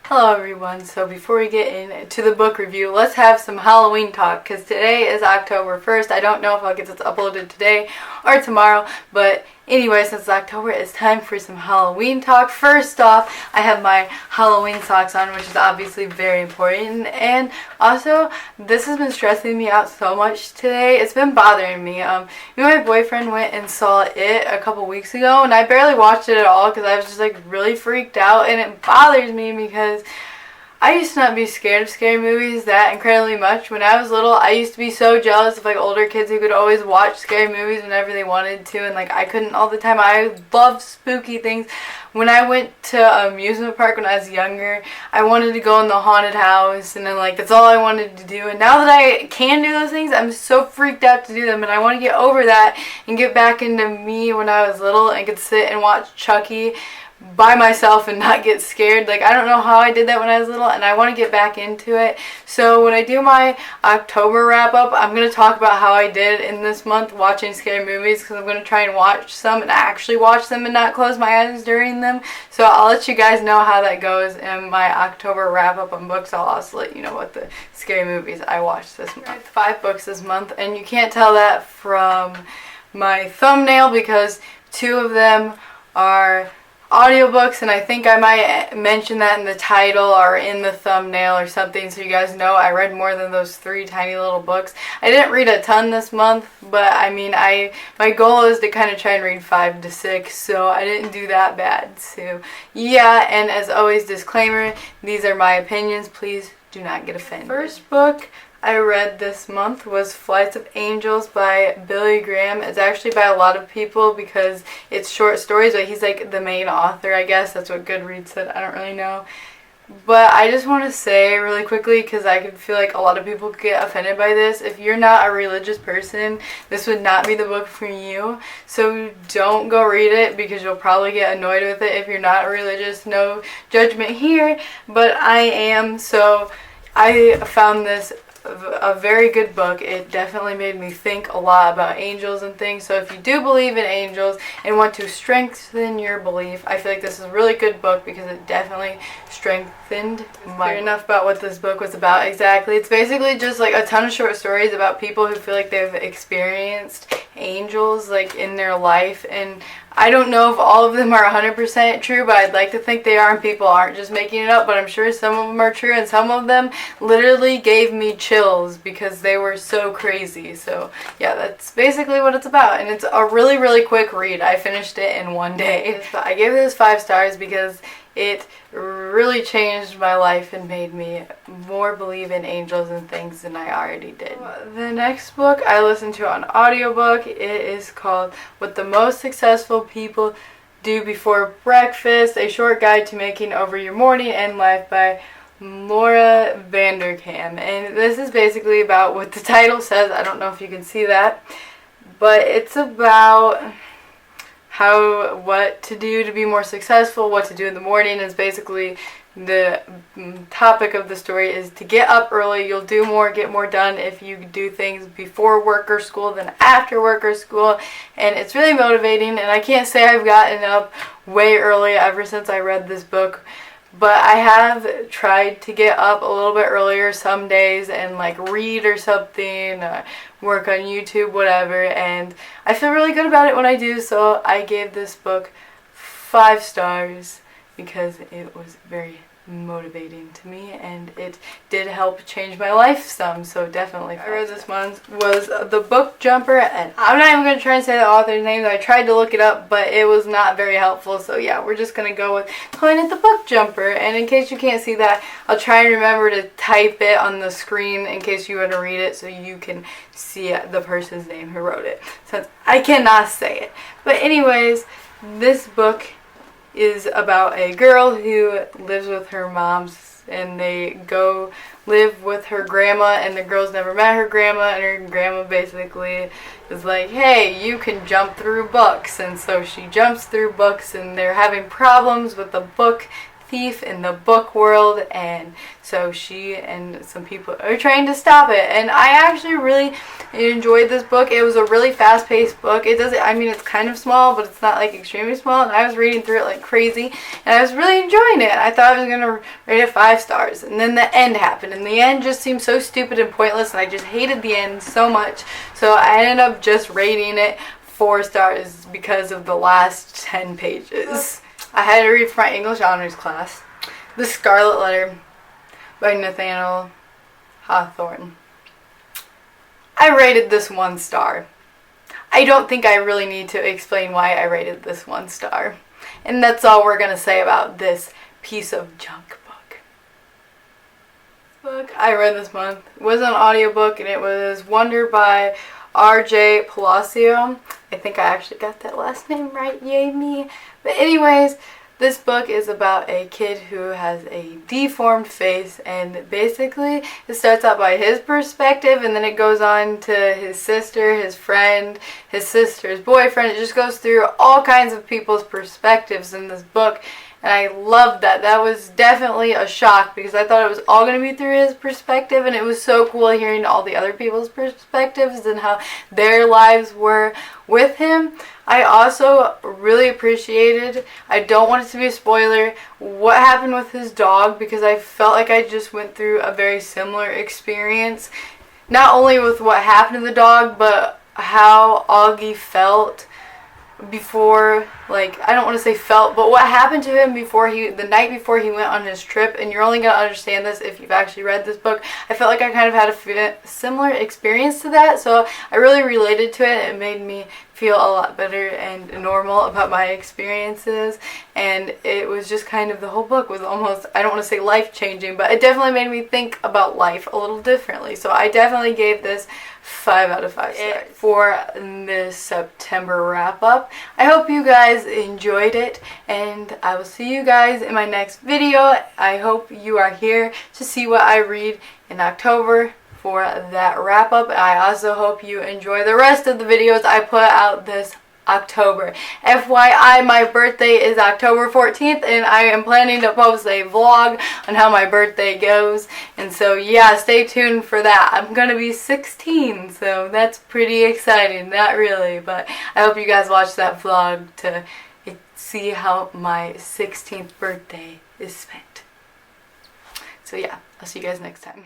Hello everyone, so before we get into the book review, let's have some Halloween talk, because today is October 1st. I don't know if I'll get this uploaded today or tomorrow, but anyway, since it's October, it's time for some Halloween talk. First off, I have my Halloween socks on, which is obviously very important, and also, this has been stressing me out so much today. It's been bothering me. Me and my boyfriend went and saw it a couple weeks ago, and I barely watched it at all because I was just like really freaked out, and it bothers me because I used to not be scared of scary movies that incredibly much. When I was little, I used to be so jealous of like older kids who could always watch scary movies whenever they wanted to, and like I couldn't all the time. I loved spooky things. When I went to an amusement park when I was younger, I wanted to go in the haunted house, and then like that's all I wanted to do. And now that I can do those things, I'm so freaked out to do them, and I want to get over that and get back into me when I was little and could sit and watch Chucky by myself and not get scared. Like, I don't know how I did that when I was little, and I want to get back into it. So when I do my October wrap up, I'm going to talk about how I did in this month watching scary movies, because I'm going to try and watch some and actually watch them and not close my eyes during them. So I'll let you guys know how that goes in my October wrap up on books. I'll also let you know what the scary movies I watched this month. I read 5 books this month, and you can't tell that from my thumbnail because 2 of them are audiobooks, and I think I might mention that in the title or in the thumbnail or something, so you guys know I read more than those 3 tiny little books. I didn't read a ton this month, but I mean, my goal is to kind of try and read 5 to 6, so I didn't do that bad. So yeah, and as always, disclaimer, these are my opinions, please do not get offended. First book I read this month was Flights of Angels by Billy Graham. It's actually by a lot of people because it's short stories, but he's like the main author, I guess. That's what Goodreads said. I don't really know. But I just want to say really quickly, because I can feel like a lot of people get offended by this, if you're not a religious person, this would not be the book for you. So don't go read it because you'll probably get annoyed with it if you're not religious. No judgment here, but I am. So I found this a very good book. It definitely made me think a lot about angels and things. So if you do believe in angels and want to strengthen your belief, I feel like this is a really good book because it definitely strengthened my... Enough about what this book was about exactly. It's basically just like a ton of short stories about people who feel like they've experienced angels like in their life, and I don't know if all of them are 100% true, but I'd like to think they are and people aren't just making it up, but I'm sure some of them are true, and some of them literally gave me chills because they were so crazy. So yeah, that's basically what it's about, and it's a really, really quick read. I finished it in one day. I gave this 5 stars because it really changed my life and made me more believe in angels and things than I already did. The next book I listened to on audiobook, it is called What the Most Successful People Do Before Breakfast, A Short Guide to Making Over Your Morning and Life by Laura Vanderkam. And this is basically about what the title says. I don't know if you can see that, but it's about what to do to be more successful, what to do in the morning. Is basically the topic of the story is to get up early. You'll do more, get more done if you do things before work or school than after work or school, and it's really motivating. And I can't say I've gotten up way early ever since I read this book, but I have tried to get up a little bit earlier some days and like read or something, work on YouTube, whatever, and I feel really good about it when I do. So I gave this book 5 stars because it was very motivating to me, and it did help change my life some, so definitely. I read this month was The Book Jumper, and I'm not even going to try and say the author's name. I tried to look it up, but it was not very helpful, so yeah, we're just going to go with calling it The Book Jumper. And in case you can't see that, I'll try and remember to type it on the screen in case you want to read it so you can see the person's name who wrote it, since I cannot say it. But anyways, this book is about a girl who lives with her moms, and they go live with her grandma, and the girl's never met her grandma, and her grandma basically is like, hey, you can jump through books. And so she jumps through books, and they're having problems with the book thief in the book world, and so she and some people are trying to stop it. And I actually really enjoyed this book. It was a really fast-paced book. It doesn't, I mean, it's kind of small, but it's not like extremely small, and I was reading through it like crazy, and I was really enjoying it. I thought I was gonna rate it 5 stars, and then the end happened, and the end just seemed so stupid and pointless, and I just hated the end so much, so I ended up just rating it 4 stars because of the last 10 pages. I had to read for my English honors class The Scarlet Letter by Nathaniel Hawthorne. I rated this 1 star. I don't think I really need to explain why I rated this 1 star. And that's all we're going to say about this piece of junk book I read this month. It was an audiobook, and it was Wonder by R.J. Palacio. I think I actually got that last name right, yay me. But anyways, this book is about a kid who has a deformed face, and basically it starts out by his perspective, and then it goes on to his sister, his friend, his sister's boyfriend. It just goes through all kinds of people's perspectives in this book, and I loved that. That was definitely a shock because I thought it was all going to be through his perspective, and it was so cool hearing all the other people's perspectives and how their lives were with him. I also really appreciated, I don't want it to be a spoiler, what happened with his dog, because I felt like I just went through a very similar experience. Not only with what happened to the dog, but how Augie felt before, like, I don't want to say felt, but what happened to him before the night before he went on his trip, and you're only going to understand this if you've actually read this book. I felt like I kind of had a similar experience to that, so I really related to it. It made me feel a lot better and normal about my experiences, and it was just kind of, the whole book was almost, I don't want to say life-changing, but it definitely made me think about life a little differently. So I definitely gave this 5 out of 5 stars for this September wrap-up. I hope you guys enjoyed it, and I will see you guys in my next video. I hope you are here to see what I read in October for that wrap-up. I also hope you enjoy the rest of the videos I put out this October. FYI, my birthday is October 14th, and I am planning to post a vlog on how my birthday goes, and so yeah, stay tuned for that. I'm gonna be 16, so that's pretty exciting. Not really, but I hope you guys watch that vlog to see how my 16th birthday is spent. So yeah, I'll see you guys next time.